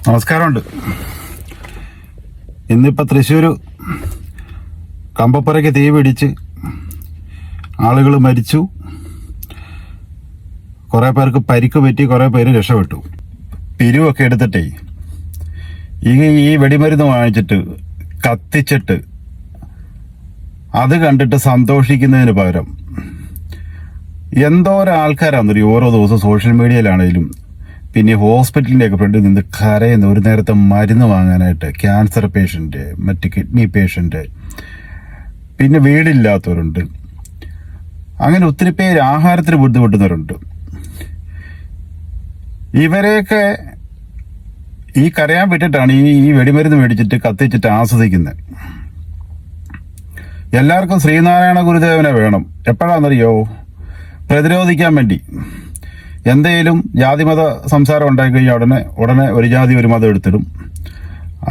നമസ്കാരമുണ്ട്. ഇന്നിപ്പോൾ തൃശ്ശൂർ കമ്പപ്പുരയ്ക്ക് തീ പിടിച്ച് ആളുകൾ മരിച്ചു, കുറേ പേർക്ക് പരിക്ക് പറ്റി, കുറേ പേര് രക്ഷപ്പെട്ടു. പിരിവൊക്കെ എടുത്തിട്ടേ ഈ വെടിമരുന്ന് വാങ്ങിച്ചിട്ട് കത്തിച്ചിട്ട് അത് കണ്ടിട്ട് സന്തോഷിക്കുന്നതിന് പകരം എന്തോരം ആൾക്കാരാണെന്നറിയോ ഓരോ ദിവസം സോഷ്യൽ മീഡിയയിലാണെങ്കിലും പിന്നെ ഹോസ്പിറ്റലിൻ്റെ ഒക്കെ ഫ്രണ്ടിൽ നിന്ന് കരയുന്ന ഒരു നേരത്തെ മരുന്ന് വാങ്ങാനായിട്ട്. ക്യാൻസർ പേഷ്യൻ്റ്, മറ്റ് കിഡ്നി പേഷ്യൻ്റ്, പിന്നെ വീടില്ലാത്തവരുണ്ട്. അങ്ങനെ ഒത്തിരി പേര് ആഹാരത്തിന് ബുദ്ധിമുട്ടുന്നവരുണ്ട്. ഇവരെയൊക്കെ ഈ കരയാൻ വിട്ടിട്ടാണ് ഈ വെടിമരുന്ന് മേടിച്ചിട്ട് കത്തിച്ചിട്ട് ആസ്വദിക്കുന്നത്. എല്ലാവർക്കും ശ്രീനാരായണ ഗുരുദേവനെ വേണം. എപ്പോഴാണെന്നറിയോ? പ്രതിരോധിക്കാൻ വേണ്ടി. എന്തെങ്കിലും ജാതിമത സംസാരം ഉണ്ടായി കഴിഞ്ഞാൽ ഉടനെ ഒരു ജാതി ഒരു മതം എടുത്തിടും,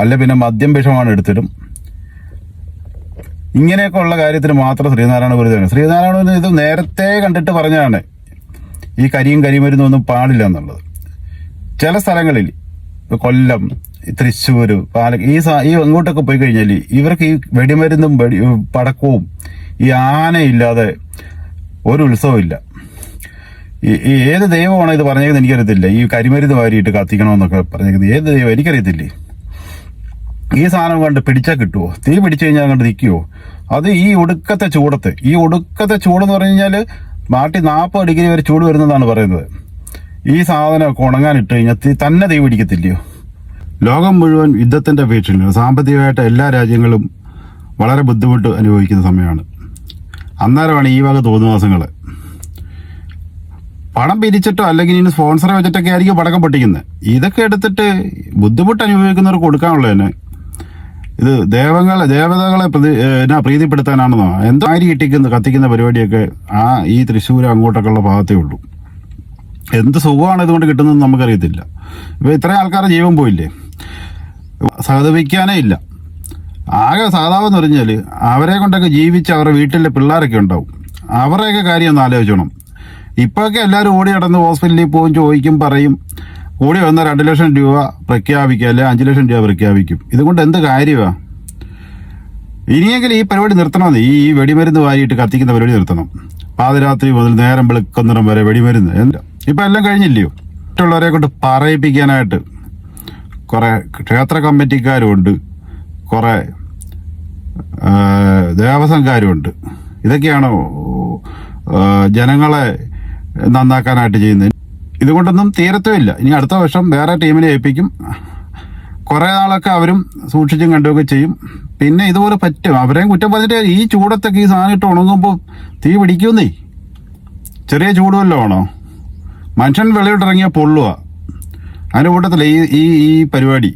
അല്ല പിന്നെ മദ്യം വിഷമാണ് എടുത്തിടും. ഇങ്ങനെയൊക്കെ ഉള്ള കാര്യത്തിന് മാത്രം ശ്രീനാരായണ ഗുരുദേവൻ ഇത് നേരത്തെ കണ്ടിട്ട് പറഞ്ഞാണ് ഈ കരിമരുന്നും ഒന്നും പാടില്ല എന്നുള്ളത്. ചില സ്ഥലങ്ങളിൽ കൊല്ലം, തൃശ്ശൂർ, പാലക്കാട് ഈ അങ്ങോട്ടൊക്കെ പോയി കഴിഞ്ഞാൽ ഇവർക്ക് ഈ വെടിമരുന്നും പടക്കവും ഈ ആനയില്ലാതെ ഒരു ഉത്സവമില്ല. ഈ ഏത് ദൈവമാണോ ഇത് പറഞ്ഞേക്കുന്നത് എനിക്കറിയത്തില്ല. ഈ കരിമരുന്ന് വാരിയിട്ട് കത്തിക്കണമെന്നൊക്കെ പറഞ്ഞേക്കുന്നത് ഏത് ദൈവം എനിക്കറിയത്തില്ലേ. ഈ സാധനം കണ്ട് പിടിച്ചാൽ കിട്ടുമോ? തീ പിടിച്ചു കഴിഞ്ഞാൽ കണ്ട് നിൽക്കുമോ? അത് ഈ ഒടുക്കത്തെ ചൂടെന്ന് പറഞ്ഞു കഴിഞ്ഞാൽ നാട്ടിൽ 40 ഡിഗ്രി വരെ ചൂട് വരുന്നതാണ് പറയുന്നത്. ഈ സാധനമൊക്കെ ഉണങ്ങാനിട്ട് കഴിഞ്ഞാൽ തന്നെ തീ പിടിക്കത്തില്ലയോ? ലോകം മുഴുവൻ യുദ്ധത്തിന്റെ ഭീഷണിയാണ്. സാമ്പത്തികമായിട്ട് എല്ലാ രാജ്യങ്ങളും വളരെ ബുദ്ധിമുട്ട് അനുഭവിക്കുന്ന സമയമാണ്. അന്നേരമാണ് ഈ വക തോന്നുവാസങ്ങൾ. പണം പിരിച്ചിട്ടോ അല്ലെങ്കിൽ ഇനി സ്പോൺസറെ വെച്ചിട്ടൊക്കെ ആയിരിക്കും പടക്കം പൊട്ടിക്കുന്നത്. ഇതൊക്കെ എടുത്തിട്ട് ബുദ്ധിമുട്ട് അനുഭവിക്കുന്നവർക്ക് കൊടുക്കാനുള്ളതന്നെ. ഇത് ദേവതകളെ പ്രീതിപ്പെടുത്താനാണെന്നോ എന്തോ ആരി കത്തിക്കുന്ന പരിപാടിയൊക്കെ ഈ തൃശ്ശൂർ അങ്ങോട്ടൊക്കെ ഉള്ള ഭാഗത്തേ ഉള്ളൂ. എന്ത് സുഖമാണ് ഇതുകൊണ്ട് കിട്ടുന്നതെന്ന് നമുക്കറിയത്തില്ല. ഇപ്പം ഇത്രയും ആൾക്കാരുടെ ജീവൻ പോയില്ലേ, സഹതപിക്കാനേ ഇല്ല. ആകെ സാധാവെന്ന് പറഞ്ഞാൽ അവരെ കൊണ്ടൊക്കെ ജീവിച്ച് അവരുടെ വീട്ടിലെ പിള്ളേരൊക്കെ ഉണ്ടാവും. അവരുടെയൊക്കെ കാര്യം ഒന്ന് ആലോചിക്കണം. ഇപ്പോഴൊക്കെ എല്ലാവരും ഓടി നടന്ന് ഹോസ്പിറ്റലിൽ പോകും, ചോദിക്കും, പറയും. കൂടി വന്ന 2 ലക്ഷം രൂപ പ്രഖ്യാപിക്കുക, അല്ലെ 5 ലക്ഷം രൂപ പ്രഖ്യാപിക്കും. ഇതുകൊണ്ട് എന്ത് കാര്യമാണ്? ഇനിയെങ്കിലും ഈ പരിപാടി നിർത്തണമെന്ന്. ഈ വെടിമരുന്ന് വാരിയിട്ട് കത്തിക്കുന്ന പരിപാടി നിർത്തണം. പാതിരാത്രി മുതൽ നേരം വെളുക്കുന്നിടം വരെ വെടിമരുന്ന്. ഇപ്പം എല്ലാം കഴിഞ്ഞില്ലയോ? മറ്റുള്ളവരെ കൊണ്ട് പറയിപ്പിക്കാനായിട്ട് കുറെ ക്ഷേത്ര കമ്മിറ്റിക്കാരുമുണ്ട്, കുറെ ദേവസ്വംകാരുമുണ്ട്. ഇതൊക്കെയാണോ ജനങ്ങളെ നന്നാക്കാനായിട്ട് ചെയ്യുന്നത്? ഇതുകൊണ്ടൊന്നും തീരത്തുമില്ല. ഇനി അടുത്ത വർഷം വേറെ ടീമിനെ ഏൽപ്പിക്കും. കുറേ നാളൊക്കെ അവരും സൂക്ഷിച്ചും കണ്ടുമൊക്കെ ചെയ്യും. പിന്നെ ഇതുപോലെ പറ്റും. അവരെയും കുറ്റം പറഞ്ഞിട്ട് ഈ ചൂടത്തൊക്കെ ഈ സാധനം ഇട്ട് ഉണങ്ങുമ്പോൾ തീ പിടിക്കുന്നേ. ചെറിയ ചൂടുമല്ലോ ആണോ? മനുഷ്യൻ വെളിയിട്ടിറങ്ങിയാൽ പൊള്ളുക. അതിൻ്റെ കൂട്ടത്തില്ല ഈ പരിപാടി.